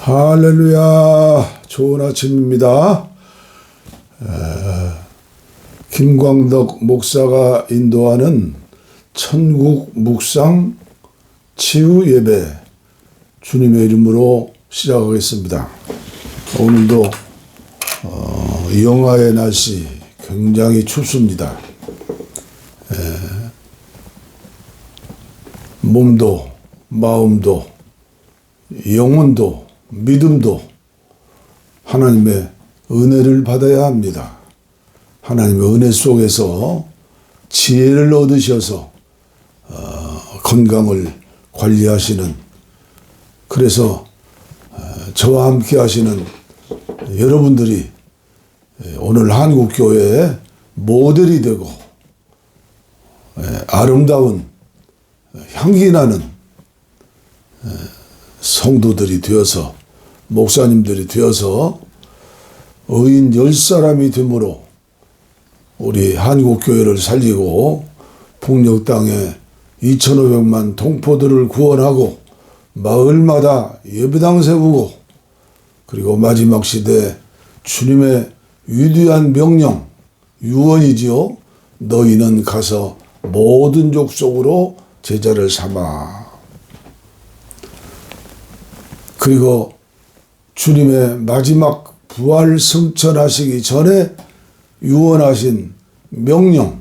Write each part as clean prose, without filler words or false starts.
할렐루야. 좋은 아침입니다. 김광덕 목사가 인도하는 천국 묵상 치유 예배 주님의 이름으로 시작하겠습니다. 오늘도 영하의 날씨 굉장히 춥습니다. 몸도 마음도 영혼도 믿음도 하나님의 은혜를 받아야 합니다. 하나님의 은혜 속에서 지혜를 얻으셔서 건강을 관리하시는, 그래서 저와 함께 하시는 여러분들이 오늘 한국교회의 모델이 되고 아름다운 향기나는 성도들이 되어서, 목사님들이 되어서 의인 10사람이 되므로 우리 한국교회를 살리고 북녘 땅에 2,500만 동포들을 구원하고 마을마다 예배당 세우고, 그리고 마지막 시대 주님의 위대한 명령, 유언이지요. 너희는 가서 모든 족속으로 제자를 삼아. 그리고 주님의 마지막 부활 승천하시기 전에 유언하신 명령,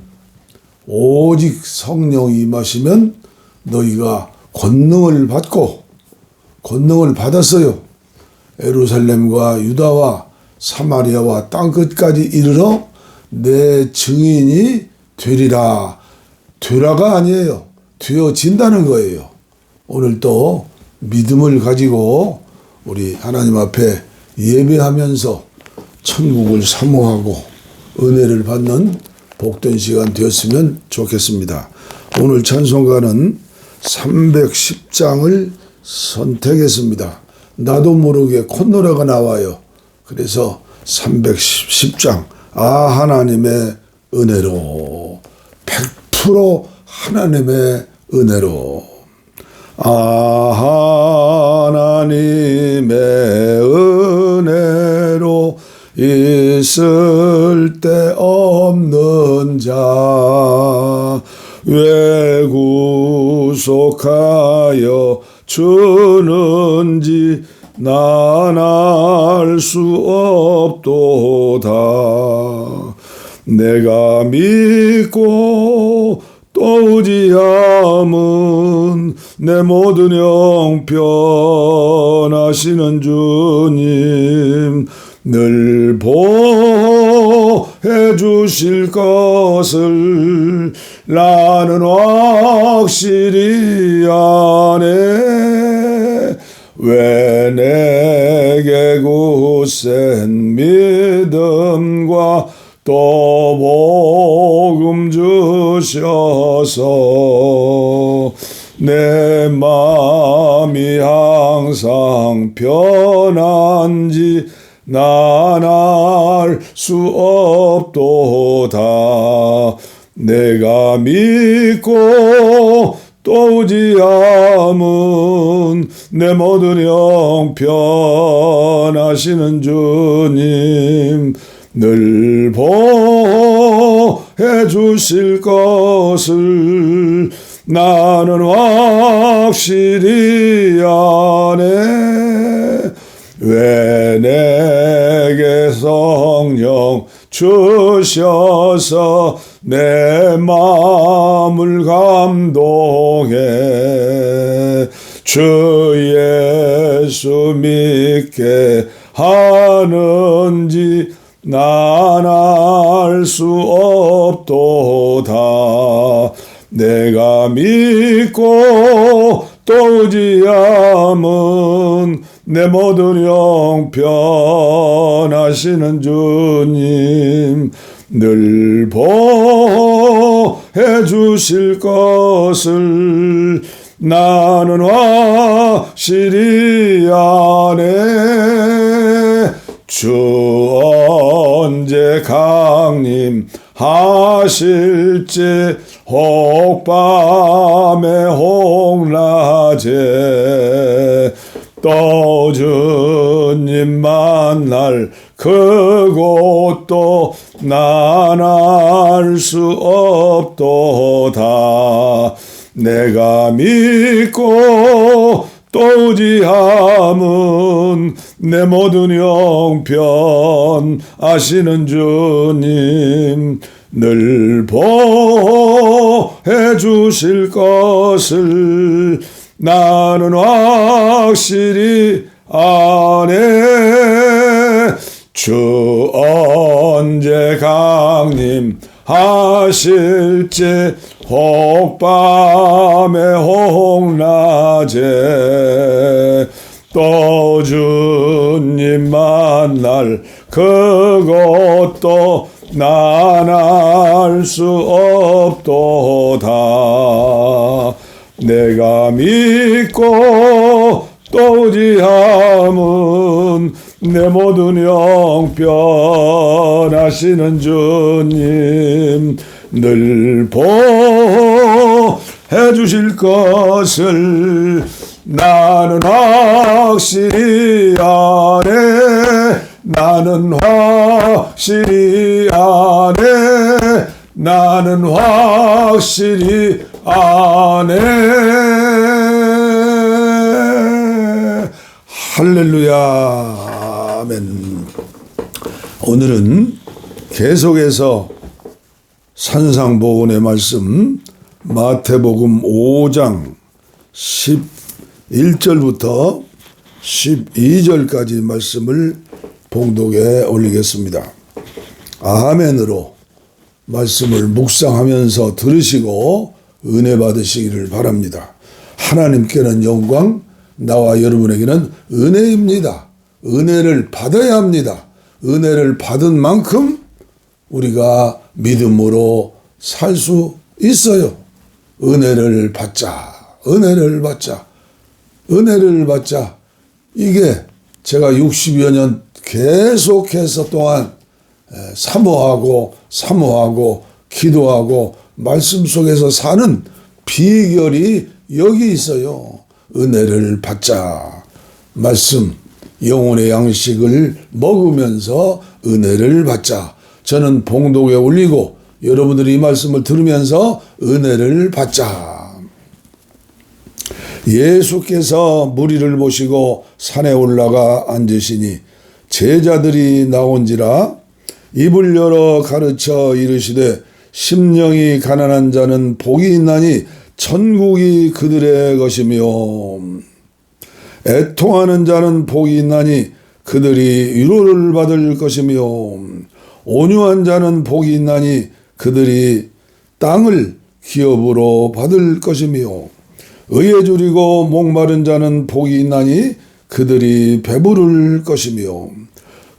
오직 성령이 임하시면 너희가 권능을 받고, 권능을 받았어요. 예루살렘과 유다와 사마리아와 땅끝까지 이르러 내 증인이 되리라. 되라가 아니에요. 되어진다는 거예요. 오늘 또 믿음을 가지고 우리 하나님 앞에 예배하면서 천국을 사모하고 은혜를 받는 복된 시간 되었으면 좋겠습니다. 오늘 찬송가는 310장을 선택했습니다. 나도 모르게 콧노래가 나와요. 그래서 310장, 하나님의 은혜로, 100% 하나님의 은혜로, 하나님의 은혜로 있을 데 없는 자 왜 구속하여 주는지 난 알 수 없도다. 내가 믿고 또 의지함은 내 모든 형편하시는 주님 늘 보호해 주실 것을 나는 확실히 아네. 왜 내게 굳센 믿음과 또 복음 주셔서 내 마음이 항상 편한지 난 알 수 없도다. 내가 믿고 또 의지함은 내 모든 형편하시는 주님 늘 보호해 주실 것을 나는 확실히 아네. 왜 내게 성령 주셔서 내 마음을 감동해 주 예수 믿게 하는지 난 알 수 없도다. 내가 믿고 또 의지함은 내 모든 형편하시는 주님 늘 보호해 주실 것을 나는 확실히 아네. 주 언제 강림하실지 혹밤에 혹낮에 또 주님 만날 그곳도 난 알 수 없도다. 내가 믿고 또 의지함은 내 모든 형편 아시는 주님 늘 보호해 주실 것을 나는 확실히 아네. 주 언제 강림하실지 혹밤에 혹낮에 또 주님 만날 그것도 난 알 수 없도다. 내가 믿고 또 의지함은 내 모든 형편 아시는 주님 늘 보호해 주실 것을 나는 확실히 아네. 나는 확실히 아네. 나는 확실히 아네. 할렐루야. 아멘. 오늘은 계속해서 산상보훈의 말씀 마태복음 5장 11절부터 12절까지 말씀을 봉독에 올리겠습니다. 아멘으로 말씀을 묵상하면서 들으시고 은혜 받으시기를 바랍니다. 하나님께는 영광, 나와 여러분에게는 은혜입니다. 은혜를 받아야 합니다. 은혜를 받은 만큼 우리가 믿음으로 살 수 있어요. 은혜를 받자. 은혜를 받자. 은혜를 받자. 이게 제가 60여 년 계속해서 동안 사모하고 기도하고 말씀 속에서 사는 비결이 여기 있어요. 은혜를 받자. 말씀, 영혼의 양식을 먹으면서 은혜를 받자. 저는 봉독에 올리고 여러분들이 이 말씀을 들으면서 은혜를 받자. 예수께서 무리를 모시고 산에 올라가 앉으시니 제자들이 나온지라 입을 열어 가르쳐 이르시되 심령이 가난한 자는 복이 있나니 천국이 그들의 것이며 애통하는 자는 복이 있나니 그들이 위로를 받을 것이며 온유한 자는 복이 있나니 그들이 땅을 기업으로 받을 것이며 의에 줄이고 목마른 자는 복이 있나니 그들이 배부를 것이며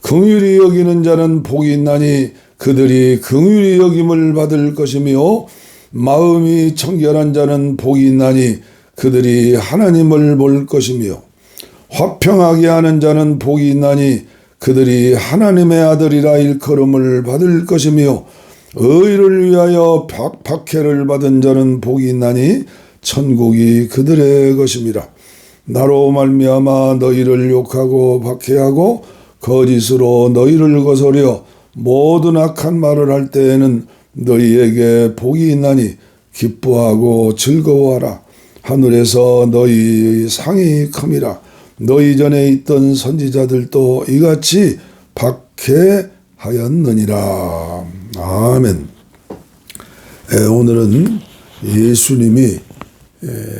긍휼히 여기는 자는 복이 있나니 그들이 긍휼히 여김을 받을 것이며 마음이 청결한 자는 복이 있나니 그들이 하나님을 볼 것이며 화평하게 하는 자는 복이 있나니 그들이 하나님의 아들이라 일컬음을 받을 것이며 의를 위하여 박해를 받은 자는 복이 있나니 천국이 그들의 것임이라. 나로 말미암아 너희를 욕하고 박해하고 거짓으로 너희를 거스려 모든 악한 말을 할 때에는 너희에게 복이 있나니 기뻐하고 즐거워하라. 하늘에서 너희의 상이 큼이라. 너희 전에 있던 선지자들도 이같이 박해하였느니라. 아멘. 오늘은 예수님이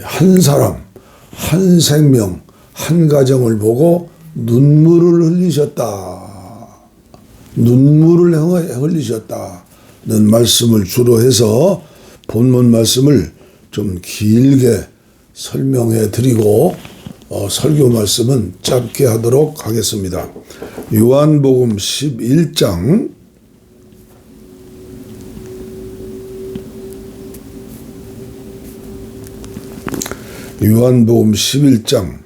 한 사람, 한 생명, 한 가정을 보고 눈물을 흘리셨다. 눈물을 흘리셨다는 말씀을 주로 해서 본문 말씀을 좀 길게 설명해 드리고 설교 말씀은 짧게 하도록 하겠습니다. 요한복음 11장 요한복음 11장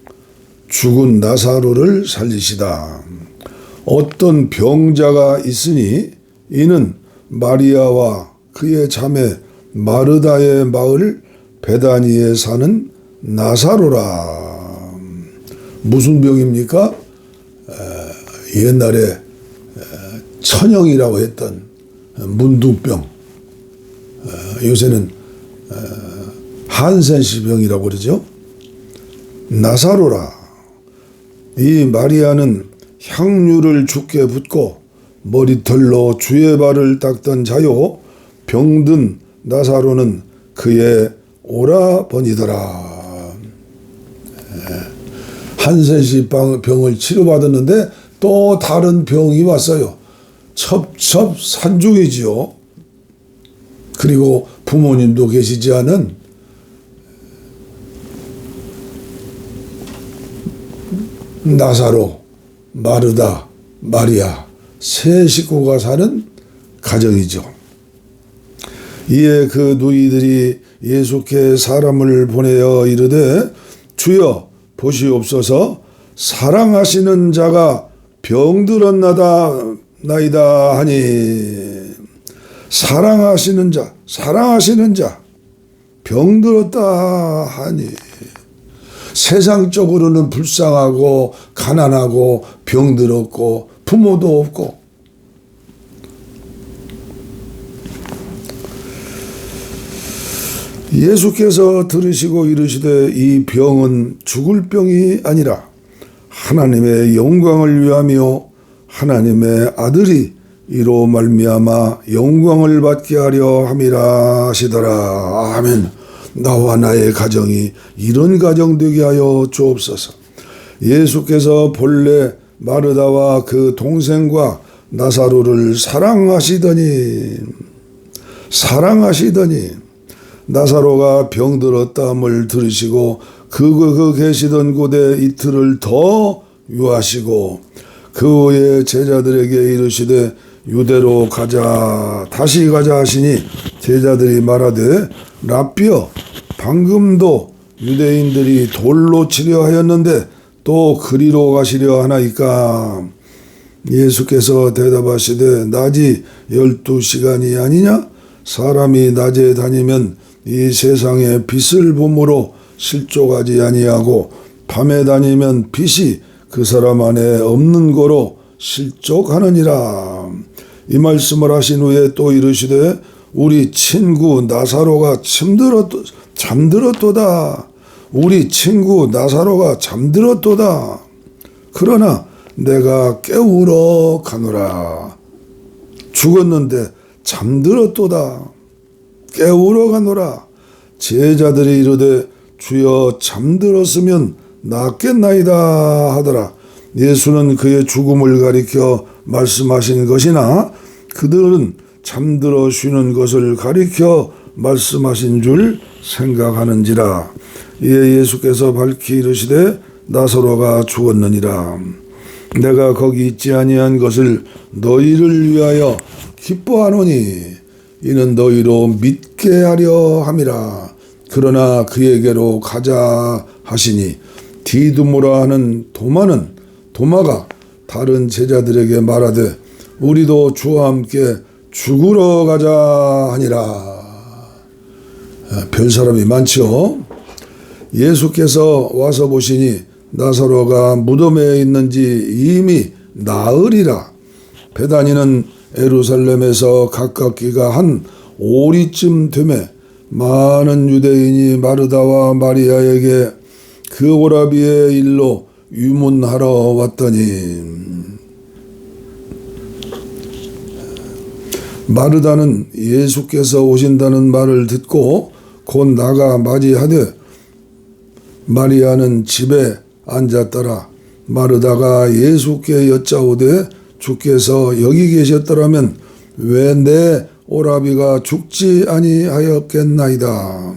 죽은 나사로를 살리시다. 어떤 병자가 있으니 이는 마리아와 그의 자매 마르다의 마을 베다니에 사는 나사로라. 무슨 병입니까? 옛날에 천형이라고 했던 문둥병, 요새는 한센시 병이라고 그러죠. 나사로라. 이 마리아는 향유를 주께 붓고 머리털로 주의 발을 닦던 자요, 병든 나사로는 그의 오라버니더라. 한센시 병을 치료받았는데 또 다른 병이 왔어요. 첩첩산중이지요. 그리고 부모님도 계시지 않은 나사로, 마르다, 마리아 세 식구가 사는 가정이죠. 이에 그 누이들이 예수께 사람을 보내어 이르되 주여 보시옵소서, 사랑하시는 자가 병들었나이다 하니. 사랑하시는 자 병들었다 하니. 세상적으로는 불쌍하고 가난하고 병들었고 부모도 없고, 예수께서 들으시고 이르시되 이 병은 죽을 병이 아니라 하나님의 영광을 위하며 하나님의 아들이 이로 말미암아 영광을 받게 하려 함이라 하시더라. 아멘. 나와 나의 가정이 이런 가정 되게 하여 주옵소서. 예수께서 본래 마르다와 그 동생과 나사로를 사랑하시더니 나사로가 병들었다함을 들으시고 그 계시던 곳에 이틀을 더 유하시고 그 후에 제자들에게 이르시되 유대로 다시 가자 하시니 제자들이 말하되 랍비여, 방금도 유대인들이 돌로 치려 하였는데 또 그리로 가시려 하나이까. 예수께서 대답하시되 낮이 12시간이 아니냐? 사람이 낮에 다니면 이 세상에 빛을 보므로 실족하지 아니하고 밤에 다니면 빛이 그 사람 안에 없는 거로 실족하느니라. 이 말씀을 하신 후에 또 이르시되 우리 친구 나사로가 잠들었도다. 우리 친구 나사로가 잠들었도다. 그러나 내가 깨우러 가노라. 죽었는데 잠들었도다. 깨우러 가노라. 제자들이 이르되 주여 잠들었으면 낫겠나이다 하더라. 예수는 그의 죽음을 가리켜 말씀하신 것이나 그들은 잠들어 쉬는 것을 가리켜 말씀하신 줄 생각하는지라. 이에 예수께서 밝히 이르시되 나사로가 죽었느니라. 내가 거기 있지 아니한 것을 너희를 위하여 기뻐하노니 이는 너희로 믿게 하려 함이라. 그러나 그에게로 가자 하시니 디두모라 하는 도마가 다른 제자들에게 말하되 우리도 주와 함께 죽으러 가자 하니라. 별 사람이 많죠. 예수께서 와서 보시니 나사로가 무덤에 있는지 이미 나으리라. 베다니는 예루살렘에서 가깝기가 한 오리쯤 되매 많은 유대인이 마르다와 마리아에게 그 오라비의 일로 유문하러 왔더니 마르다는 예수께서 오신다는 말을 듣고 곧 나가 맞이하되 마리아는 집에 앉았더라. 마르다가 예수께 여짜오되 주께서 여기 계셨더라면 왜 내 오라비가 죽지 아니하였겠나이다.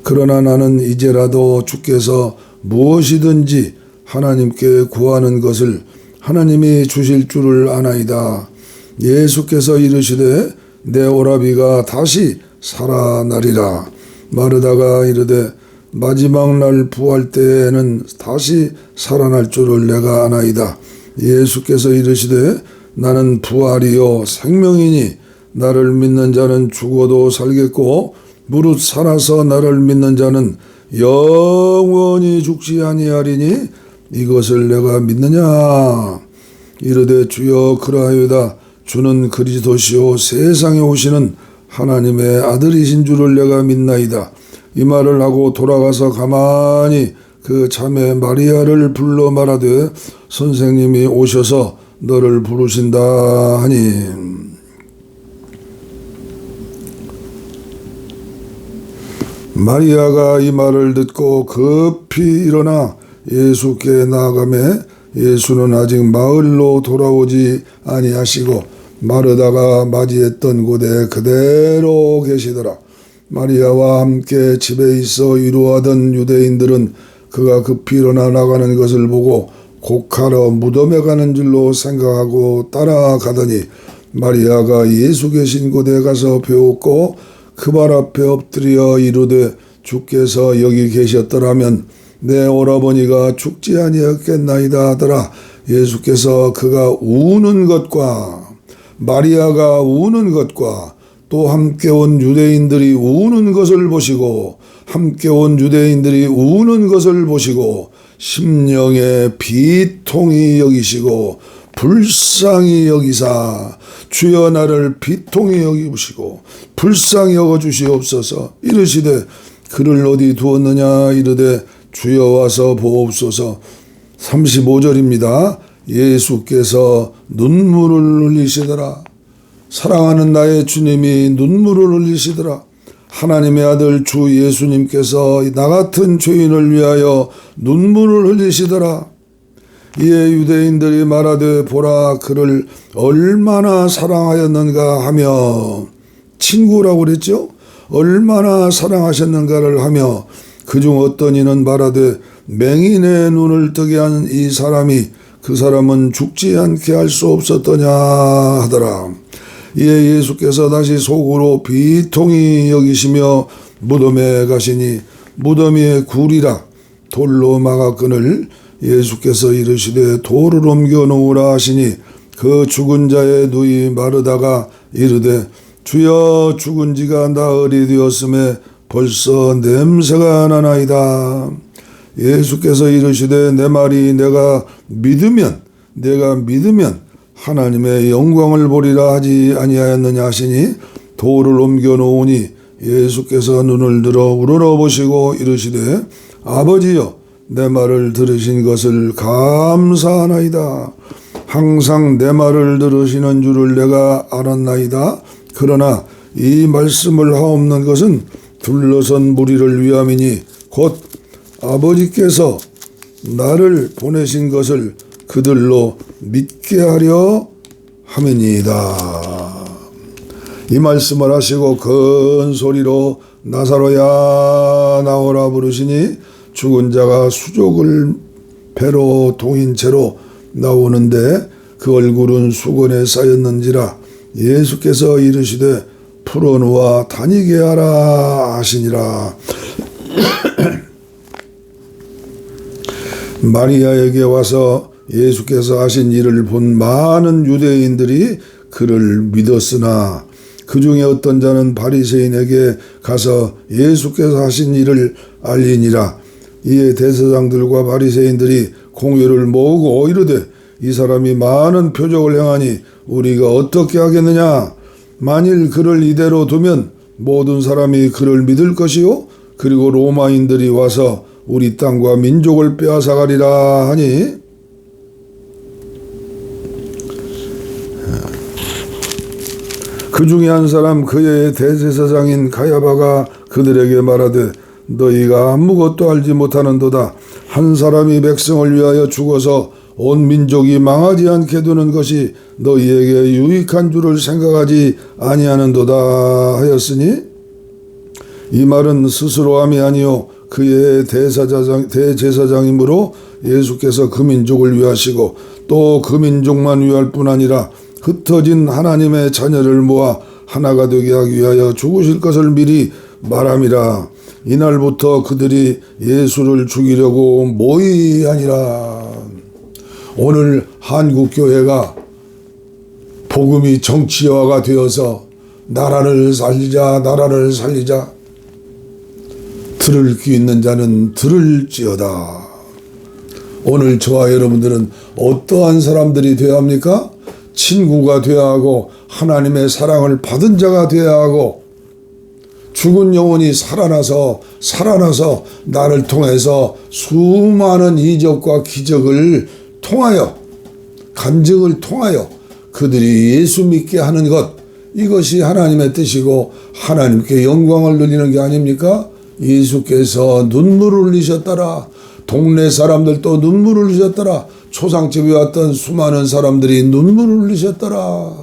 그러나 나는 이제라도 주께서 무엇이든지 하나님께 구하는 것을 하나님이 주실 줄을 아나이다. 예수께서 이르시되 내 오라비가 다시 살아나리라. 마르다가 이르되 마지막 날 부활 때에는 다시 살아날 줄을 내가 아나이다. 예수께서 이르시되 나는 부활이요 생명이니 나를 믿는 자는 죽어도 살겠고 무릇 살아서 나를 믿는 자는 영원히 죽지 아니하리니 이것을 내가 믿느냐? 이르되 주여 그러하여다. 주는 그리스도시요 세상에 오시는 하나님의 아들이신 줄을 내가 믿나이다. 이 말을 하고 돌아가서 가만히 그 자매 마리아를 불러 말하되 선생님이 오셔서 너를 부르신다 하니, 마리아가 이 말을 듣고 급히 일어나 예수께 나아가매 예수는 아직 마을로 돌아오지 아니하시고 마르다가 맞이했던 곳에 그대로 계시더라. 마리아와 함께 집에 있어 위로하던 유대인들은 그가 급히 일어나 나가는 것을 보고 곡하러 무덤에 가는 줄로 생각하고 따라가더니 마리아가 예수 계신 곳에 가서 배웠고 그 발 앞에 엎드려 이르되 주께서 여기 계셨더라면 내 오라버니가 죽지 아니었겠나이다 하더라. 예수께서 그가 우는 것과 마리아가 우는 것과 또 함께 온 유대인들이 우는 것을 보시고 심령에 비통히 여기시고 불쌍히 여기사 주여 나를 비통히 여기시고 불쌍히 여겨주시옵소서. 이르시되 그를 어디 두었느냐? 이르되 주여 와서 보옵소서. 35절입니다. 예수께서 눈물을 흘리시더라. 사랑하는 나의 주님이 눈물을 흘리시더라. 하나님의 아들 주 예수님께서 나 같은 죄인을 위하여 눈물을 흘리시더라. 이에 유대인들이 말하되 보라 그를 얼마나 사랑하였는가 하며, 친구라고 그랬죠. 얼마나 사랑하셨는가를 하며 그중 어떤 이는 말하되 맹인의 눈을 뜨게 한 이 사람이 그 사람은 죽지 않게 할 수 없었더냐 하더라. 이에 예수께서 다시 속으로 비통히 여기시며 무덤에 가시니 무덤 위에 굴이라 돌로 막았거늘 예수께서 이르시되 돌을 옮겨 놓으라 하시니 그 죽은 자의 누이 마르다가 이르되 주여 죽은 지가 나흘이 되었음에 벌써 냄새가 나나이다. 예수께서 이르시되 내 말이 내가 믿으면 하나님의 영광을 보리라 하지 아니하였느냐 하시니 돌을 옮겨 놓으니 예수께서 눈을 들어 우러러 보시고 이르시되 아버지여 내 말을 들으신 것을 감사하나이다. 항상 내 말을 들으시는 줄을 내가 알았나이다. 그러나 이 말씀을 하옵는 것은 둘러선 무리를 위함이니 곧 아버지께서 나를 보내신 것을 그들로 믿게 하려 함이니이다. 이 말씀을 하시고 큰 소리로 나사로야 나오라 부르시니 죽은 자가 수족을 배로 동인 채로 나오는데 그 얼굴은 수건에 쌓였는지라 예수께서 이르시되 풀어놓아 다니게 하라 하시니라. 마리아에게 와서 예수께서 하신 일을 본 많은 유대인들이 그를 믿었으나 그 중에 어떤 자는 바리새인에게 가서 예수께서 하신 일을 알리니라. 이에 대제사장들과 바리새인들이 공회를 모으고 이르되 이 사람이 많은 표적을 행하니 우리가 어떻게 하겠느냐? 만일 그를 이대로 두면 모든 사람이 그를 믿을 것이요 그리고 로마인들이 와서 우리 땅과 민족을 빼앗아가리라 하니, 그 중에 한 사람 그의 대제사장인 가야바가 그들에게 말하되 너희가 아무것도 알지 못하는도다. 한 사람이 백성을 위하여 죽어서 온 민족이 망하지 않게 두는 것이 너희에게 유익한 줄을 생각하지 아니하는도다 하였으니, 이 말은 스스로 함이 아니요 그의 대제사장이므로 예수께서 그 민족을 위하시고 또 그 민족만 위할 뿐 아니라 흩어진 하나님의 자녀를 모아 하나가 되게 하기 위하여 죽으실 것을 미리 말함이라. 이날부터 그들이 예수를 죽이려고 모의하니라. 오늘 한국교회가 복음이 정치화가 되어서 나라를 살리자 들을 귀 있는 자는 들을지어다. 오늘 저와 여러분들은 어떠한 사람들이 되어야 합니까? 친구가 되어야 하고 하나님의 사랑을 받은 자가 되어야 하고 죽은 영혼이 살아나서 나를 통해서 수많은 이적과 기적을 통하여 간증을 통하여 그들이 예수 믿게 하는 것, 이것이 하나님의 뜻이고 하나님께 영광을 돌리는 게 아닙니까? 예수께서 눈물을 흘리셨더라. 동네 사람들도 눈물을 흘리셨더라. 초상집에 왔던 수많은 사람들이 눈물을 흘리셨더라.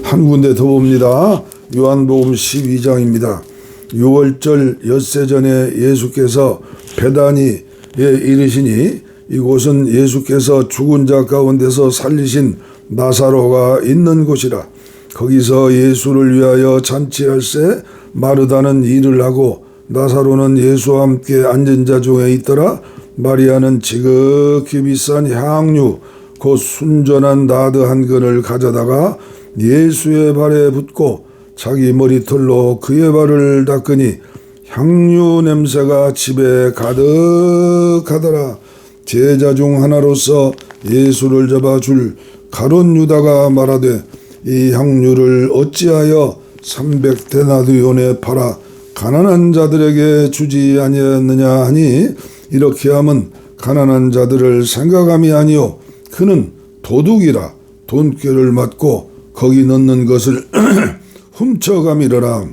한 군데 더 봅니다. 요한복음 12장입니다. 6월절 엿새 전에 예수께서 베다니에 이르시니 이곳은 예수께서 죽은 자 가운데서 살리신 나사로가 있는 곳이라. 거기서 예수를 위하여 잔치할새 마르다는 일을 하고 나사로는 예수와 함께 앉은 자 중에 있더라. 마리아는 지극히 비싼 향유 곧 순전한 나드 한 근을 가져다가 예수의 발에 붓고 자기 머리털로 그의 발을 닦으니 향유 냄새가 집에 가득하더라. 제자 중 하나로서 예수를 잡아줄 가룟 유다가 말하되 이 향유를 어찌하여 300데나리온에 팔아 가난한 자들에게 주지 아니하였느냐 하니 이렇게 하면 가난한 자들을 생각함이 아니요 그는 도둑이라 돈꾀를 맞고 거기 넣는 것을 훔쳐감이러라.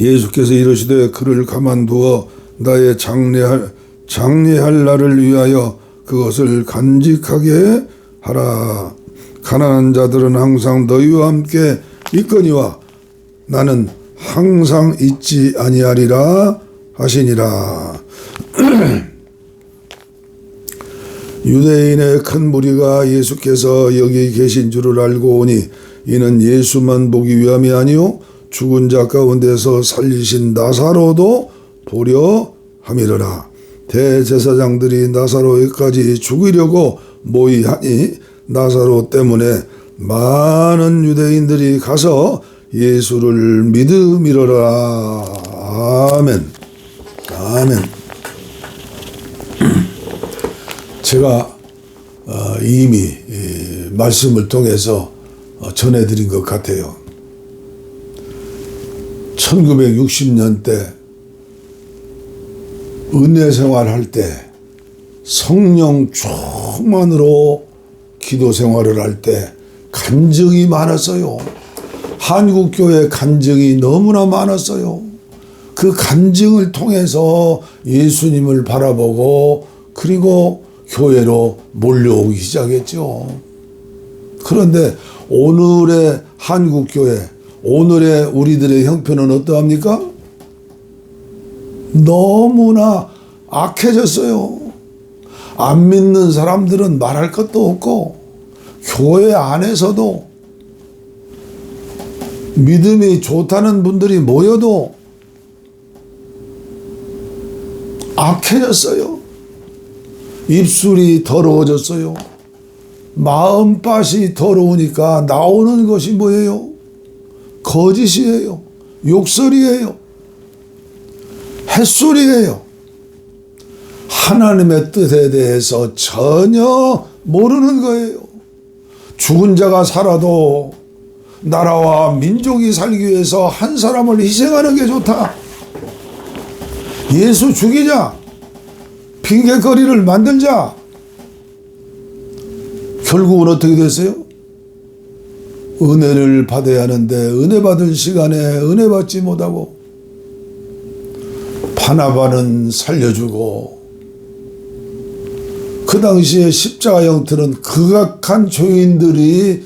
예수께서 이르시되 그를 가만두어 나의 장례할 날을 위하여 그것을 간직하게 하라. 가난한 자들은 항상 너희와 함께 있거니와 나는 항상 있지 아니하리라 하시니라. 유대인의 큰 무리가 예수께서 여기 계신 줄을 알고 오니 이는 예수만 보기 위함이 아니요 죽은 자 가운데서 살리신 나사로도 보려 함이러라. 대제사장들이 나사로까지 죽이려고 모의하니 나사로 때문에 많은 유대인들이 가서 예수를 믿음이러라. 아멘. 아멘. 제가 이미 말씀을 통해서 전해드린 것 같아요. 1960년대 은혜 생활할 때 성령 충만으로 기도 생활을 할 때 간증이 많았어요. 한국교회 간증이 너무나 많았어요. 그 간증을 통해서 예수님을 바라보고 그리고 교회로 몰려오기 시작했죠. 그런데 오늘의 한국교회, 오늘의 우리들의 형편은 어떠합니까? 너무나 악해졌어요. 안 믿는 사람들은 말할 것도 없고 교회 안에서도 믿음이 좋다는 분들이 모여도 악해졌어요. 입술이 더러워졌어요. 마음밭이 더러우니까 나오는 것이 뭐예요? 거짓이에요. 욕설이에요. 햇소리예요. 하나님의 뜻에 대해서 전혀 모르는 거예요. 죽은 자가 살아도 나라와 민족이 살기 위해서 한 사람을 희생하는 게 좋다. 예수 죽이자. 핑계거리를 만들자. 결국은 어떻게 됐어요? 은혜를 받아야 하는데 은혜 받을 시간에 은혜 받지 못하고 바나바는 살려주고 그 당시에 십자가 형틀은 극악한 죄인들이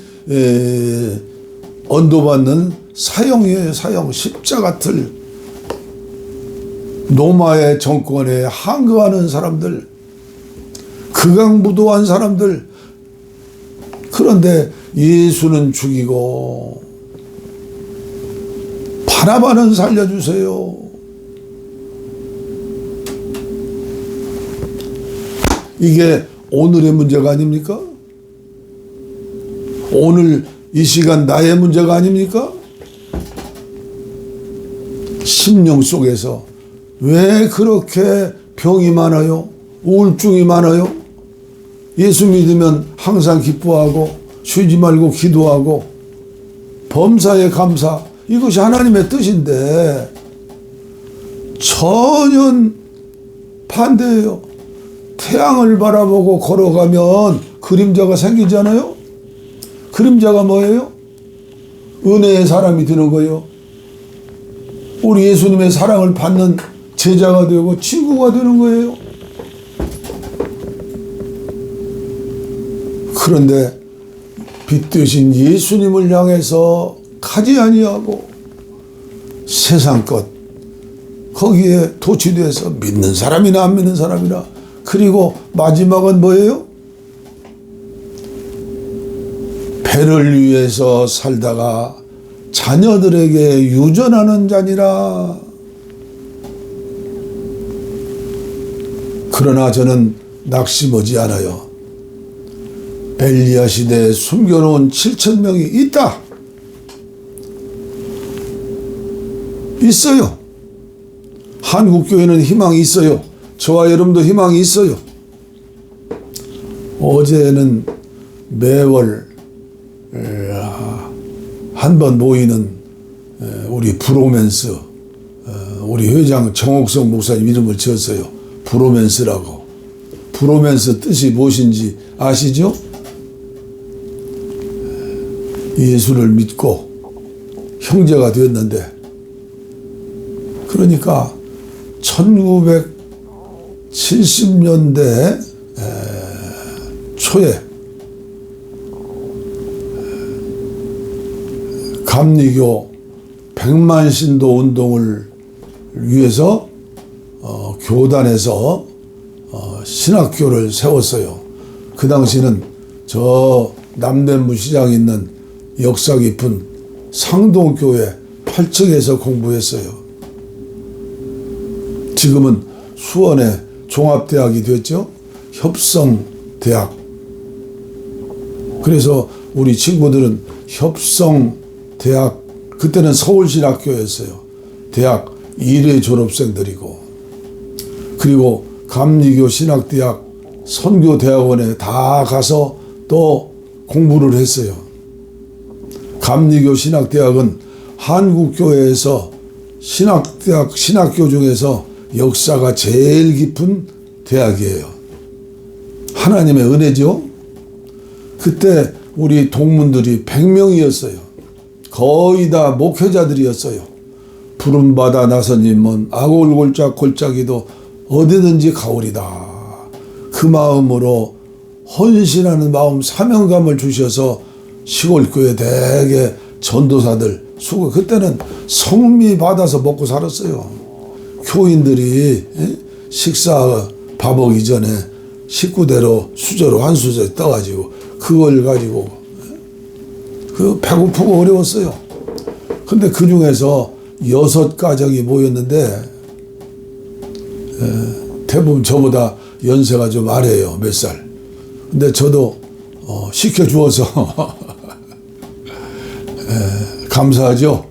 언도받는 사형이에요. 사형. 십자가 틀. 로마의 정권에 항거하는 사람들, 극악무도한 사람들. 그런데 예수는 죽이고 바나바는 살려주세요. 이게 오늘의 문제가 아닙니까? 오늘 이 시간 나의 문제가 아닙니까? 심령 속에서 왜 그렇게 병이 많아요? 우울증이 많아요. 예수 믿으면 항상 기뻐하고 쉬지 말고 기도하고 범사에 감사, 이것이 하나님의 뜻인데 전혀 반대예요. 태양을 바라보고 걸어가면 그림자가 생기잖아요. 그림자가 뭐예요? 은혜의 사람이 되는 거예요. 우리 예수님의 사랑을 받는 제자가 되고 친구가 되는 거예요. 그런데 빛 되신 예수님을 향해서 가지 아니하고 세상 것 거기에 도취돼서 믿는 사람이나 안 믿는 사람이나, 그리고 마지막은 뭐예요? 배를 위해서 살다가 자녀들에게 유전하는 자니라. 그러나 저는 낙심하지 않아요. 엘리야 시대에 숨겨놓은 7,000명이 있다. 있어요. 한국교회는 희망이 있어요. 저와 여러분도 희망이 있어요. 어제는 매월 한 번 모이는 우리 브로맨스, 우리 회장 정옥성 목사님 이름을 지었어요. 브로맨스라고. 브로맨스 뜻이 무엇인지 아시죠? 예수를 믿고 형제가 되었는데, 그러니까 1970년대 초에 감리교 100만 신도 운동을 위해서 교단에서 신학교를 세웠어요. 그 당시는 저 남대문 시장에 있는 역사 깊은 상동교회 8층에서 공부했어요. 지금은 수원에 종합대학이 됐죠. 협성대학. 그래서 우리 친구들은 협성대학, 그때는 서울신학교였어요. 대학 1회 졸업생들이고, 그리고 감리교 신학대학 선교대학원에 다 가서 또 공부를 했어요. 감리교 신학대학은 한국교회에서 신학대학, 신학교 중에서 역사가 제일 깊은 대학이에요. 하나님의 은혜죠. 그때 우리 동문들이 100명이었어요. 거의 다 목회자들이었어요. 부름받아 나서님 먼 아골골짝 골짜기도 어디든지 가오리다. 그 마음으로 헌신하는 마음, 사명감을 주셔서 시골교회 대개 전도사들 수고, 그때는 성미 받아서 먹고 살았어요. 교인들이 식사 밥 오기 전에 식구대로 수저로 한 수저 떠가지고 그걸 가지고 그 배고프고 어려웠어요. 근데 그 중에서 6가정이 모였는데 대부분 저보다 연세가 좀 아래예요. 몇 살. 근데 저도 시켜주어서 감사하죠.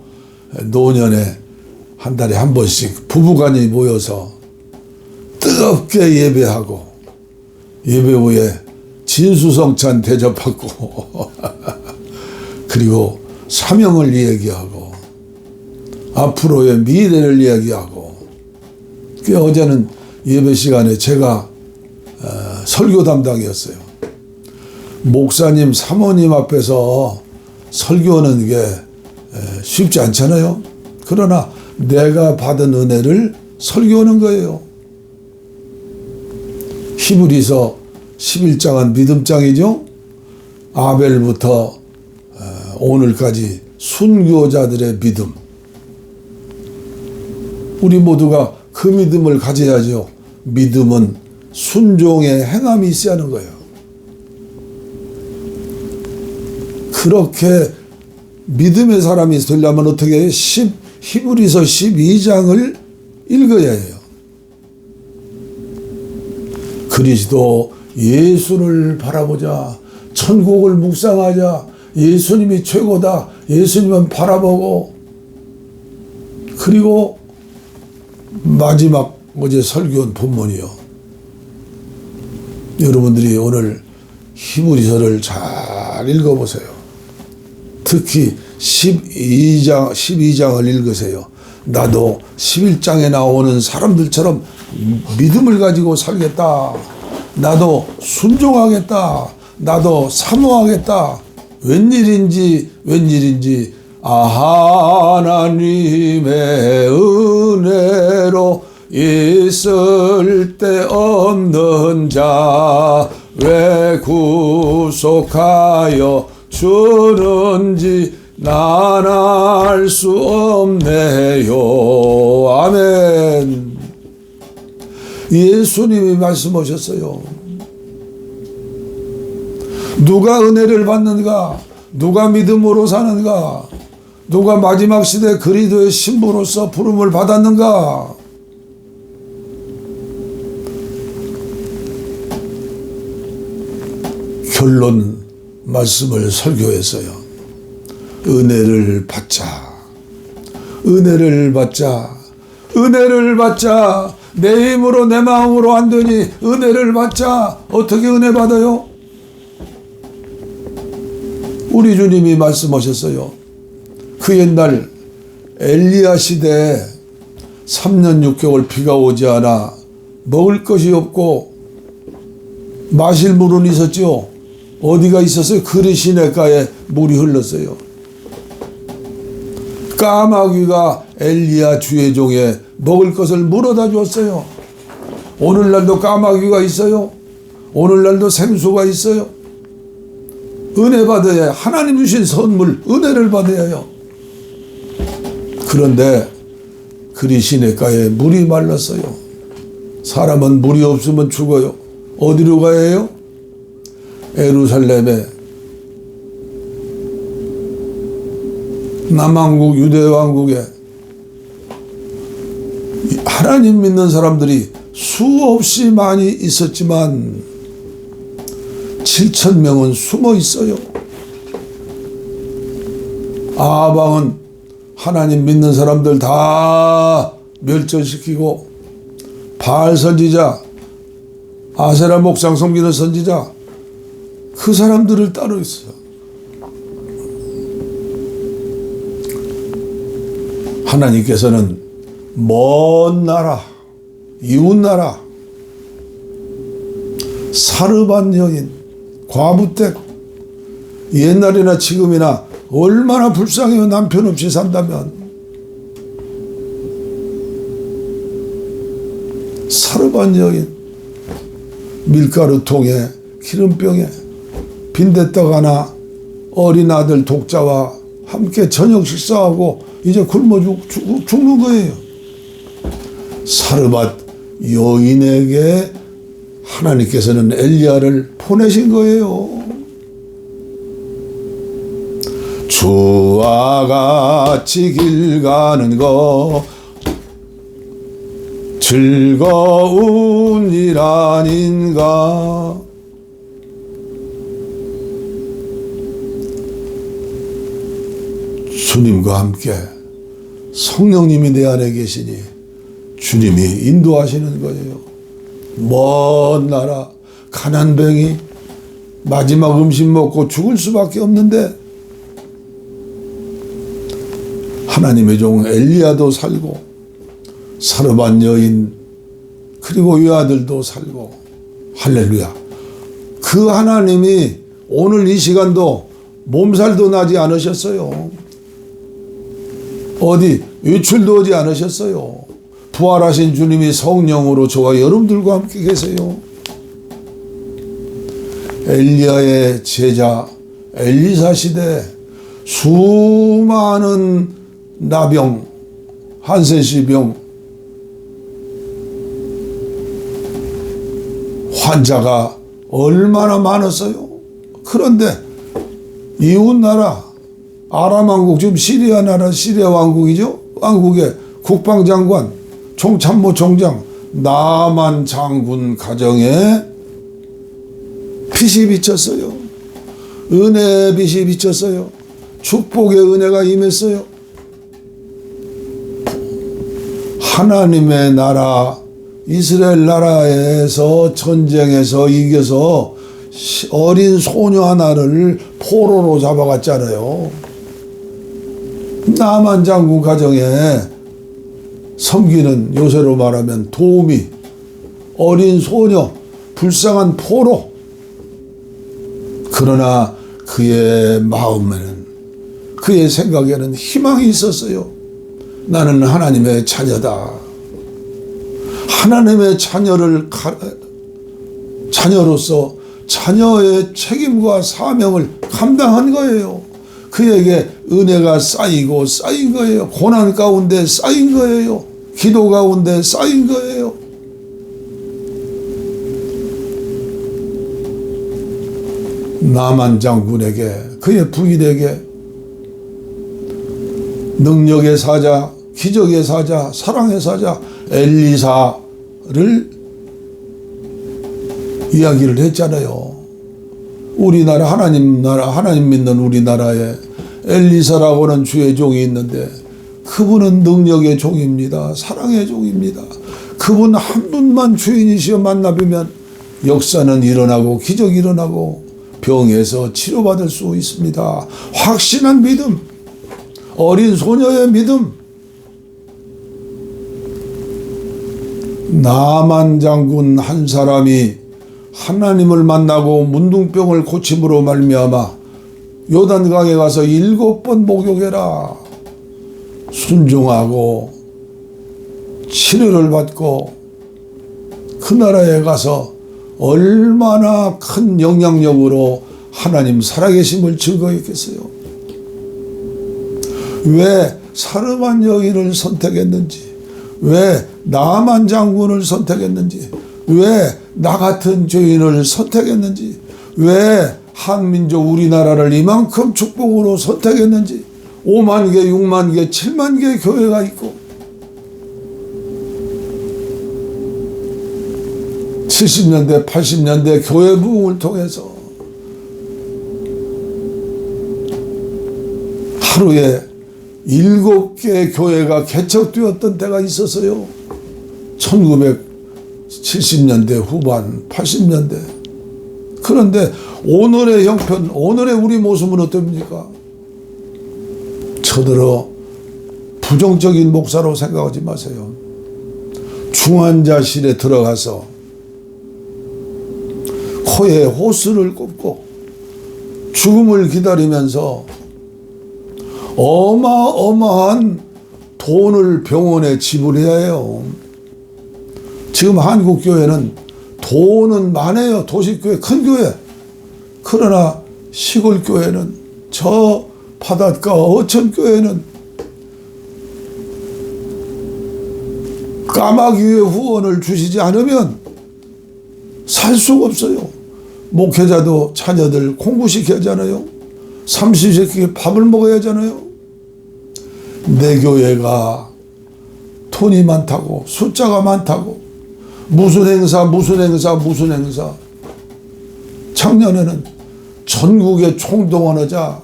노년에 한 달에 한 번씩 부부간이 모여서 뜨겁게 예배하고 예배 후에 진수성찬 대접받고 그리고 사명을 이야기하고 앞으로의 미래를 이야기하고. 어제는 예배 시간에 제가 설교 담당이었어요. 목사님, 사모님 앞에서 설교하는 게 쉽지 않잖아요. 그러나 내가 받은 은혜를 설교하는 거예요. 히브리서 11장은 믿음장이죠. 아벨부터 오늘까지 순교자들의 믿음. 우리 모두가 그 믿음을 가져야죠. 믿음은 순종의 행함이 있어야 하는 거예요. 그렇게 믿음의 사람이 되려면 어떻게 해요? 히브리서 12장을 읽어야 해요. 그리스도 예수를 바라보자. 천국을 묵상하자. 예수님이 최고다. 예수님은 바라보고. 그리고 마지막 어제 설교한 본문이요. 여러분들이 오늘 히브리서를 잘 읽어보세요. 특히 12장을 읽으세요. 나도 11장에 나오는 사람들처럼 믿음을 가지고 살겠다. 나도 순종하겠다. 나도 사모하겠다. 웬일인지 하나님의 은혜로 있을 데 없는 자 왜 구속하여 주는지 난 알 수 없네요. 아멘. 예수님이 말씀하셨어요. 누가 은혜를 받는가? 누가 믿음으로 사는가? 누가 마지막 시대 그리스도의 신부로서 부름을 받았는가? 결론 말씀을 설교했어요. 은혜를 받자. 내 힘으로 내 마음으로 안 되니 은혜를 받자. 어떻게 은혜 받아요? 우리 주님이 말씀하셨어요. 그 옛날 엘리야 시대에 3년 6개월 비가 오지 않아 먹을 것이 없고 마실 물은 있었죠. 어디가 있었어요? 그리 시냇가에 물이 흘렀어요. 까마귀가 엘리야 주의 종에 먹을 것을 물어다 주었어요. 오늘날도 까마귀가 있어요. 오늘날도 생수가 있어요. 은혜 받아야, 하나님 주신 선물 은혜를 받아야 해요. 그런데 그리 시냇가에 물이 말랐어요. 사람은 물이 없으면 죽어요. 어디로 가야 해요? 예루살렘에 남왕국 유대왕국에 하나님 믿는 사람들이 수없이 많이 있었지만 7,000명은 숨어 있어요. 아방은 하나님 믿는 사람들 다 멸절시키고 바알 선지자, 아세라 목상 섬기는 선지자, 그 사람들을 따로 있어요. 하나님께서는 먼 나라, 이웃 나라, 사르반 여인, 과부댁, 옛날이나 지금이나 얼마나 불쌍해요. 남편 없이 산다면. 사르반 여인, 밀가루통에 기름병에 빈대떡 하나 어린 아들 독자와 함께 저녁 식사하고 이제 굶어 죽는 거예요. 사르밧 여인에게 하나님께서는 엘리야를 보내신 거예요. 주와 같이 길 가는 거 즐거운 일 아닌가. 주님과 함께 성령님이 내 안에 계시니 주님이 인도하시는 거예요. 먼 나라 가난뱅이 마지막 음식 먹고 죽을 수밖에 없는데 하나님의 종 엘리야도 살고 사르밧 여인 그리고 외아들도 살고 할렐루야. 그 하나님이 오늘 이 시간도 몸살도 나지 않으셨어요. 어디 외출도 오지 않으셨어요. 부활하신 주님이 성령으로 저와 여러분들과 함께 계세요. 엘리야의 제자 엘리사 시대 수많은 나병, 한센시병 환자가 얼마나 많았어요. 그런데 이웃나라 아람 왕국, 지금 시리아 나라 시리아 왕국이죠. 왕국의 국방장관, 총참모총장 나만 장군 가정에 빛이 비쳤어요. 은혜의 빛이 비쳤어요. 축복의 은혜가 임했어요. 하나님의 나라 이스라엘 나라에서 전쟁에서 이겨서 어린 소녀 하나를 포로로 잡아갔잖아요. 나만 장군 가정에 섬기는, 요새로 말하면 도우미, 어린 소녀, 불쌍한 포로. 그러나 그의 마음에는, 그의 생각에는 희망이 있었어요. 나는 하나님의 자녀다. 하나님의 자녀로서 자녀의 책임과 사명을 감당한 거예요. 그에게 은혜가 쌓이고 쌓인 거예요. 고난 가운데 쌓인 거예요. 기도 가운데 쌓인 거예요. 나만 장군에게, 그의 부인에게 능력의 사자, 기적의 사자, 사랑의 사자 엘리사를 이야기를 했잖아요. 우리나라, 하나님 믿는 우리나라에 엘리사라고는 주의 종이 있는데 그분은 능력의 종입니다. 사랑의 종입니다. 그분 한 분만 주인이시여 만나뵈면 역사는 일어나고 기적이 일어나고 병에서 치료받을 수 있습니다. 확신한 믿음, 어린 소녀의 믿음. 나만 장군 한 사람이 하나님을 만나고 문둥병을 고침으로 말미암아 요단강에 가서 7번 목욕해라. 순종하고 치료를 받고 그 나라에 가서 얼마나 큰 영향력으로 하나님 살아계심을 증거했겠어요. 왜 사르만 여인을 선택했는지, 왜 나만 장군을 선택했는지, 왜 나 같은 죄인을 선택했는지, 왜 한민족 우리나라를 이만큼 축복으로 선택했는지, 5만 개, 6만 개, 7만 개 교회가 있고 70년대, 80년대 교회 부흥을 통해서 하루에 7개 교회가 개척되었던 때가 있었어요. 1970년대 후반, 80년대. 그런데 오늘의 형편, 오늘의 우리 모습은 어떻습니까? 저더러 부정적인 목사로 생각하지 마세요. 중환자실에 들어가서 코에 호스를 꼽고 죽음을 기다리면서 어마어마한 돈을 병원에 지불해야 해요. 지금 한국교회는 돈은 많아요. 도시교회, 큰 교회. 그러나 시골교회는, 저 바닷가 어천교회는 까마귀의 후원을 주시지 않으면 살 수가 없어요. 목회자도 자녀들 공부시켜야 하잖아요. 삼시세끼 밥을 먹어야 하잖아요. 내 교회가 돈이 많다고, 숫자가 많다고, 무슨 행사. 작년에는 전국에 총동원하자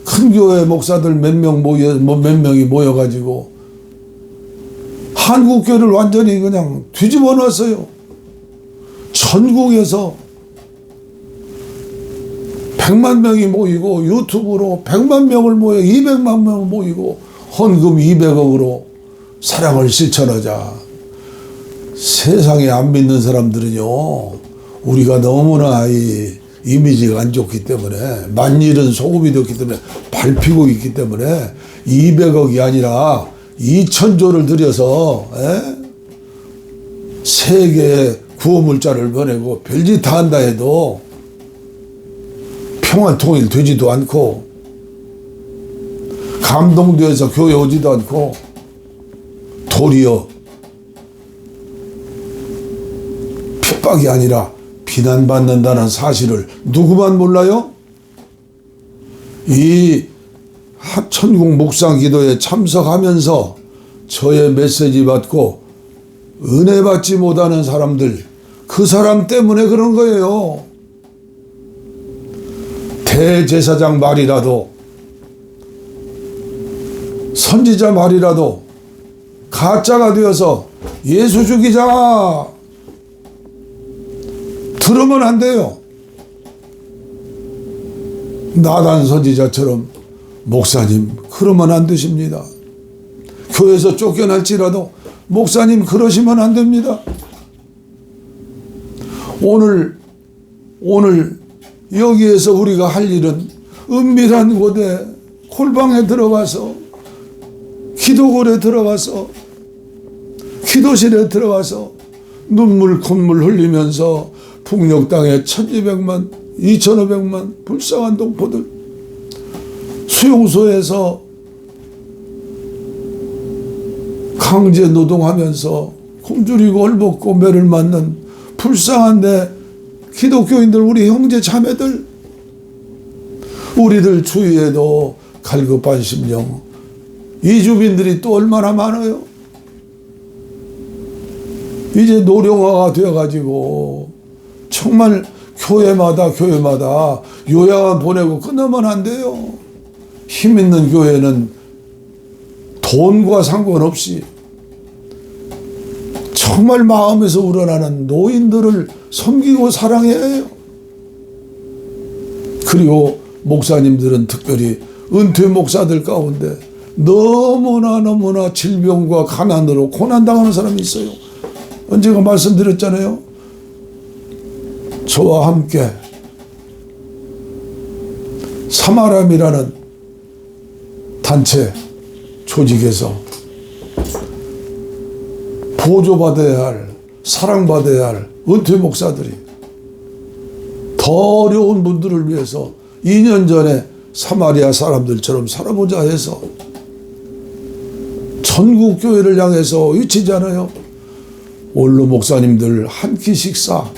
큰 교회 목사들 몇 명이 모여가지고 한국교회를 완전히 그냥 뒤집어 놨어요. 전국에서 100만 명이 모이고 유튜브로 100만 명을 모여 200만 명을 모이고 헌금 200억으로 사랑을 실천하자. 세상에 안 믿는 사람들은요, 우리가 너무나 이 이미지가 안 좋기 때문에, 만일은 소금이 됐기 때문에 밟히고 있기 때문에 200억이 아니라 2,000조를 들여서 세계에 구호물자를 보내고 별짓 다 한다 해도 평화 통일 되지도 않고 감동돼서 교회 오지도 않고 도리어 핍박이 아니라 비난받는다는 사실을 누구만 몰라요? 이 천국 묵상 기도에 참석하면서 저의 메시지 받고 은혜 받지 못하는 사람들, 그 사람 때문에 그런 거예요. 대제사장 말이라도, 선지자 말이라도 가짜가 되어서 예수 죽이자 들으면 안 돼요. 나단 선지자처럼 목사님 그러면 안 되십니다. 교회에서 쫓겨날지라도 목사님 그러시면 안 됩니다. 오늘 여기에서 우리가 할 일은 은밀한 곳에 콜방에 들어가서 기도골에 들어가서 기도실에 들어가서 눈물 콧물 흘리면서 북녘 땅에 1200만 2500만 불쌍한 동포들 수용소에서 강제 노동하면서 굶주리고 헐벗고 매를 맞는 불쌍한데 기독교인들 우리 형제 자매들 우리들 주위에도 갈급한 심령 이주민들이 또 얼마나 많아요. 이제 노령화가 되어가지고 정말 교회마다 요양원 보내고 끝나면 안 돼요. 힘 있는 교회는 돈과 상관없이 정말 마음에서 우러나는 노인들을 섬기고 사랑해야 해요. 그리고 목사님들은 특별히 은퇴 목사들 가운데 너무나 질병과 가난으로 고난당하는 사람이 있어요. 언제가 말씀드렸잖아요. 저와 함께 사마람이라는 단체 조직에서 보조받아야 할 사랑받아야 할 은퇴 목사들이 더 어려운 분들을 위해서 2년 전에 사마리아 사람들처럼 살아보자 해서 전국 교회를 향해서 외치잖아요. 원로 목사님들 한 끼 식사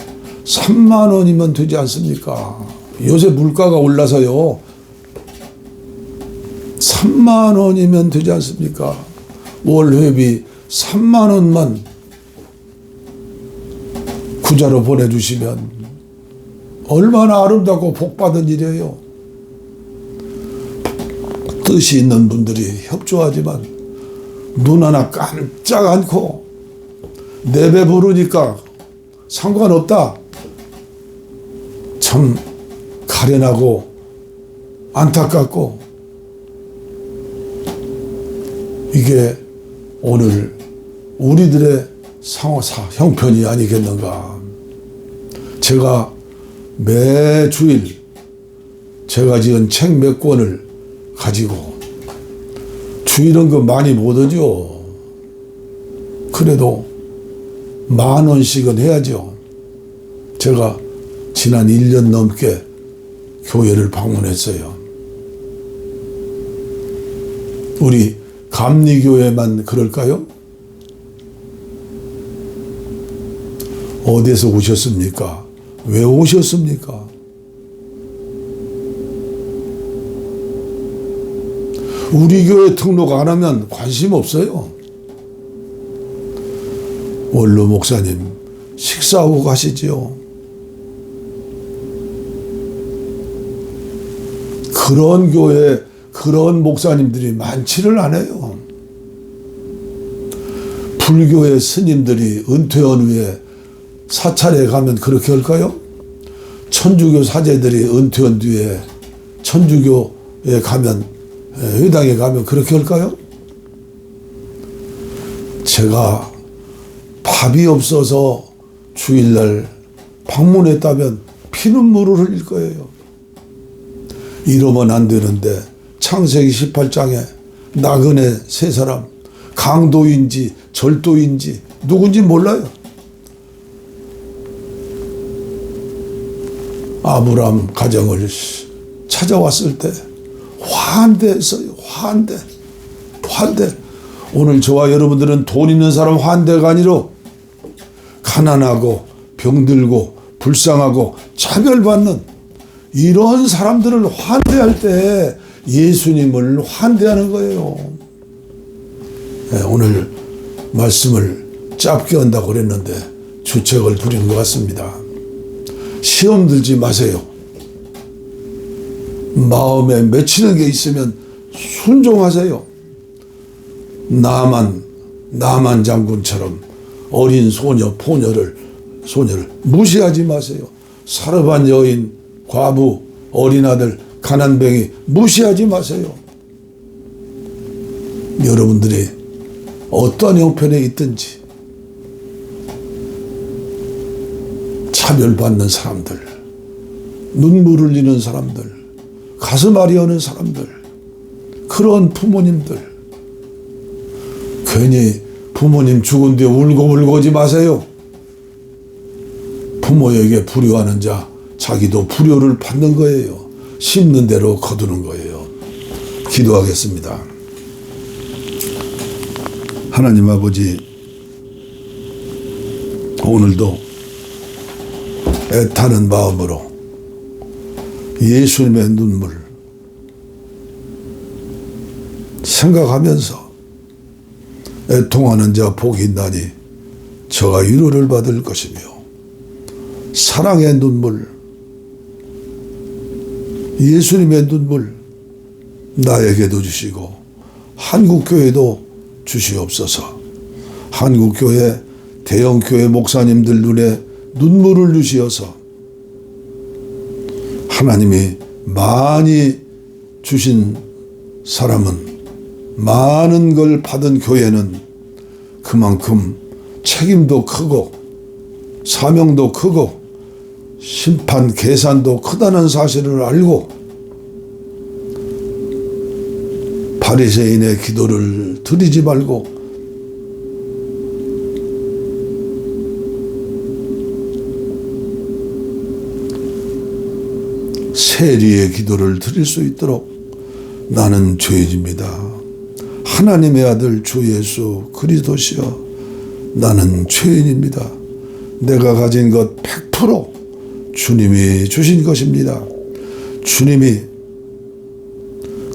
3만 원이면 되지 않습니까? 요새 물가가 올라서요. 3만 원이면 되지 않습니까? 월 회비 3만 원만 구자로 보내주시면 얼마나 아름답고 복받은 일이에요. 뜻이 있는 분들이 협조하지만 눈 하나 깜짝 않고 내배 부르니까 상관없다. 참 가련하고 안타깝고 이게 오늘 우리들의 형편이 아니겠는가. 제가 매주일 제가 지은 책 몇 권을 가지고 주일은금 많이 못 하죠. 그래도 10,000원씩은 해야죠. 제가 지난 1년 넘게 교회를 방문했어요. 우리 감리교회만 그럴까요? 어디서 오셨습니까? 왜 오셨습니까? 우리 교회 등록 안 하면 관심 없어요. 원로 목사님 식사하고 가시지요. 그런 교회 그런 목사님들이 많지를 않아요. 불교의 스님들이 은퇴한 후에 사찰에 가면 그렇게 할까요? 천주교 사제들이 은퇴한 뒤에 천주교에 가면 회당에 가면 그렇게 할까요? 제가 밥이 없어서 주일날 방문했다면 피눈물을 흘릴 거예요. 이러면 안 되는데 창세기 18장에 나그네 3사람 강도인지 절도인지 누군지 몰라요. 아브라함 가정을 찾아왔을 때 환대했어요. 환대. 오늘 저와 여러분들은 돈 있는 사람 환대가 아니라 가난하고 병들고 불쌍하고 차별받는 이런 사람들을 환대할 때 예수님을 환대하는 거예요. 네, 오늘 말씀을 짧게 한다고 그랬는데 주책을 부리는 것 같습니다. 시험 들지 마세요. 마음에 맺히는 게 있으면 순종하세요. 나만 장군처럼 어린 소녀를 무시하지 마세요. 사르반 여인, 과부, 어린아들, 가난뱅이 무시하지 마세요. 여러분들이 어떠한 형편에 있든지 차별받는 사람들, 눈물 흘리는 사람들, 가슴 아리하는 사람들, 그런 부모님들, 괜히 부모님 죽은 뒤에 울고 오지 마세요. 부모에게 불효하는 자, 자기도 불효를 받는 거예요. 심는 대로 거두는 거예요. 기도하겠습니다. 하나님 아버지, 오늘도 애타는 마음으로 예수님의 눈물 생각하면서 애통하는 자 복이 있나니 저가 위로를 받을 것이며, 사랑의 눈물, 예수님의 눈물 나에게도 주시고 한국교회도 주시옵소서. 한국교회 대형교회 목사님들 눈에 눈물을 주시어서 하나님이 많이 주신 사람은, 많은 걸 받은 교회는 그만큼 책임도 크고 사명도 크고 심판 계산도 크다는 사실을 알고 바리새인의 기도를 드리지 말고 세리의 기도를 드릴 수 있도록 나는 죄인입니다. 하나님의 아들 주 예수 그리스도시여, 나는 죄인입니다. 내가 가진 것 100% 주님이 주신 것입니다. 주님이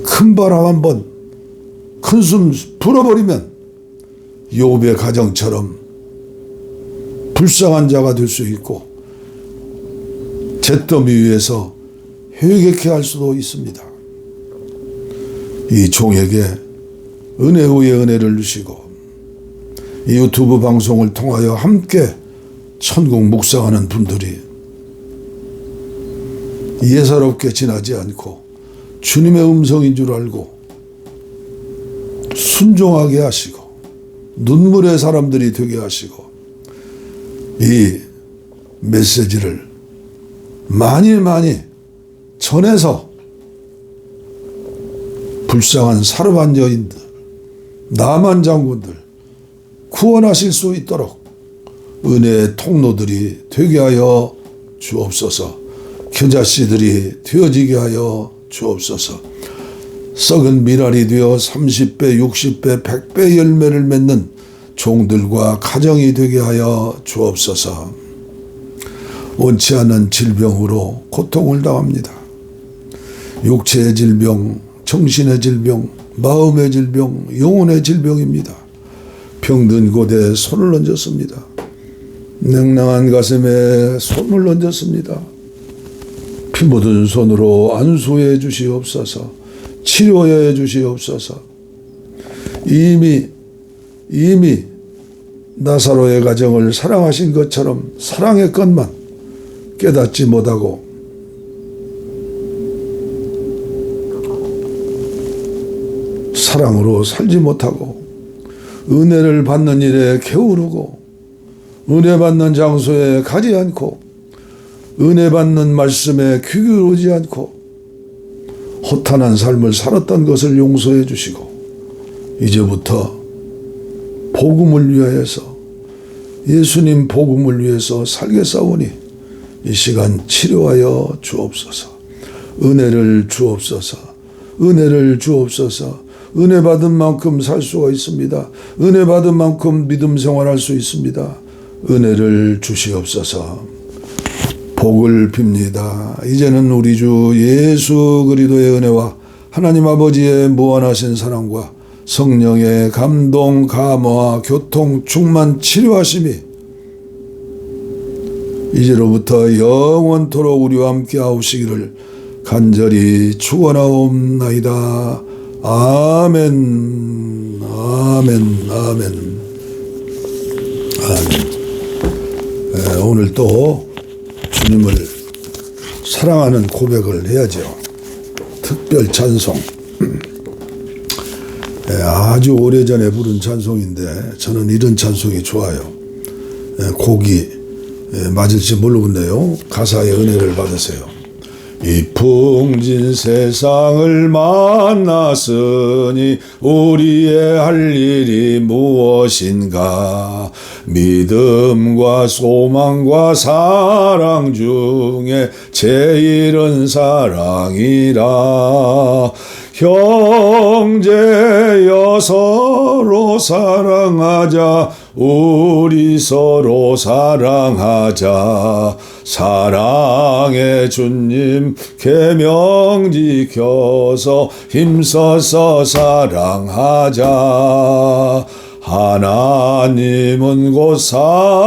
큰 바람 한번 큰 숨 불어버리면 욥의 가정처럼 불쌍한 자가 될 수 있고 잿더미 위에서 회개케 할 수도 있습니다. 이 종에게 은혜 후에 은혜를 주시고 이 유튜브 방송을 통하여 함께 천국 묵상하는 분들이 예사롭게 지나지 않고 주님의 음성인 줄 알고 순종하게 하시고 눈물의 사람들이 되게 하시고 이 메시지를 많이 전해서 불쌍한 사르반 여인들, 나만 장군들 구원하실 수 있도록 은혜의 통로들이 되게 하여 주옵소서. 겨자씨들이 되어지게 하여 주옵소서. 썩은 미랄이 되어 30배, 60배, 100배 열매를 맺는 종들과 가정이 되게 하여 주옵소서. 원치 않은 질병으로 고통을 당합니다. 육체의 질병, 정신의 질병, 마음의 질병, 영혼의 질병입니다. 병든 곳에 손을 얹었습니다. 냉랭한 가슴에 손을 얹었습니다. 피 묻은 손으로 안수해 주시옵소서. 치료해 주시옵소서. 이미 나사로의 가정을 사랑하신 것처럼 사랑의 것만 깨닫지 못하고 사랑으로 살지 못하고 은혜를 받는 일에 게으르고 은혜 받는 장소에 가지 않고 은혜 받는 말씀에 귀 기울이지 않고 허탄한 삶을 살았던 것을 용서해 주시고 이제부터 복음을 위하여서 예수님 복음을 위해서 살겠사오니 이 시간 치료하여 주옵소서. 은혜를 주옵소서. 은혜를 주옵소서. 은혜 받은 만큼 살 수가 있습니다. 은혜 받은 만큼 믿음 생활할 수 있습니다. 은혜를 주시옵소서. 복을 빕니다. 이제는 우리 주 예수 그리스도의 은혜와 하나님 아버지의 무한하신 사랑과 성령의 감동, 감화, 교통, 충만, 치료하심이 이제로부터 영원토록 우리와 함께 하옵시기를 간절히 축원하옵나이다. 아멘, 아멘, 아멘, 하나님, 오늘 또 주님을 사랑하는 고백을 해야죠. 특별 찬송. 아주 오래전에 부른 찬송인데 저는 이런 찬송이 좋아요. 곡이 맞을지 모르겠네요. 가사의 은혜를 받으세요. 이 풍진 세상을 만났으니 우리의 할 일이 무엇인가. 믿음과 소망과 사랑 중에 제일은 사랑이라. 형제여 서로 사랑하자. 우리 서로 사랑하자. 사랑의 주님 계명 지켜서 힘써서 사랑하자. 하나님은 곧 사랑이요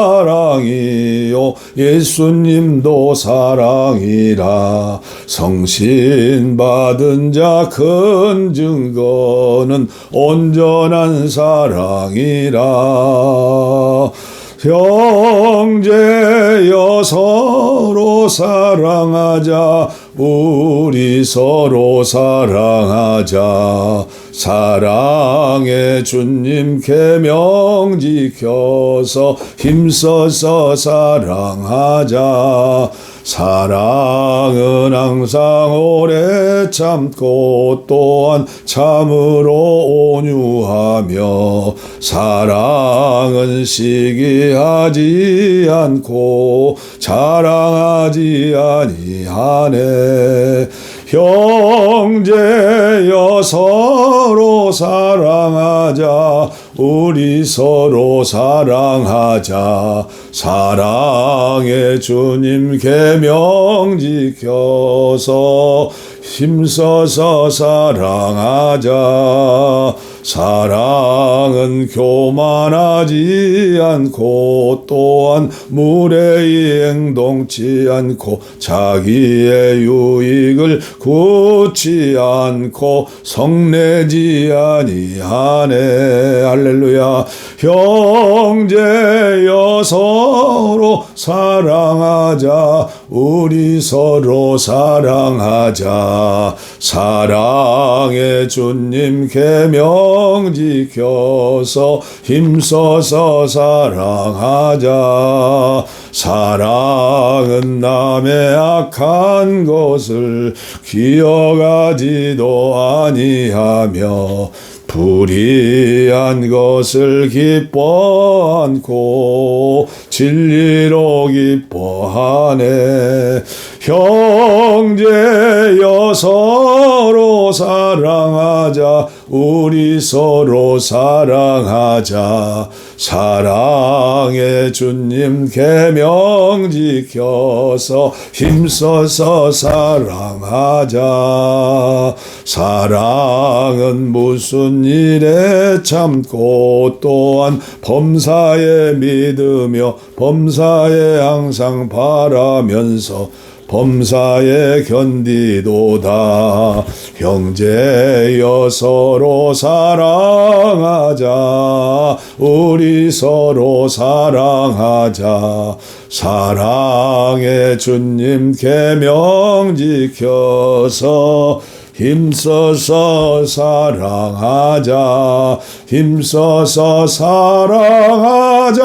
예수님도 사랑이라. 성신 받은 자 큰 증거는 온전한 사랑이라. 형제여 서로 사랑하자. 우리 서로 사랑하자. 사랑의 주님 계명 지켜서 힘써서 사랑하자. 사랑은 항상 오래 참고 또한 참으로 온유하며 사랑은 시기하지 않고 자랑하지 아니하네. 형제여 서로 사랑하자. 우리 서로 사랑하자. 사랑의 주님 계명 지켜서 힘써서 사랑하자. 사랑은 교만하지 않고 또한 무례히 행동치 않고 자기의 유익을 굳지 않고 성내지 아니하네. 할렐루야. 형제여 서로 사랑하자. 우리 서로 사랑하자. 사랑의 주님 계명 지켜서 힘써서 사랑하자. 사랑은 남의 악한 것을 기억하지도 아니하며 불의한 것을 기뻐 않고 진리로 기뻐하네. 형제여 서로 사랑하자. 우리 서로 사랑하자. 사랑의 주님 계명 지켜서 힘써서 사랑하자. 사랑은 무슨 일에 참고 또한 범사에 믿으며 범사에 항상 바라면서 범사에 견디도다. 형제여 서로 사랑하자. 우리 서로 사랑하자. 사랑의 주님 계명 지켜서 힘써서 사랑하자. 힘써서 사랑하자.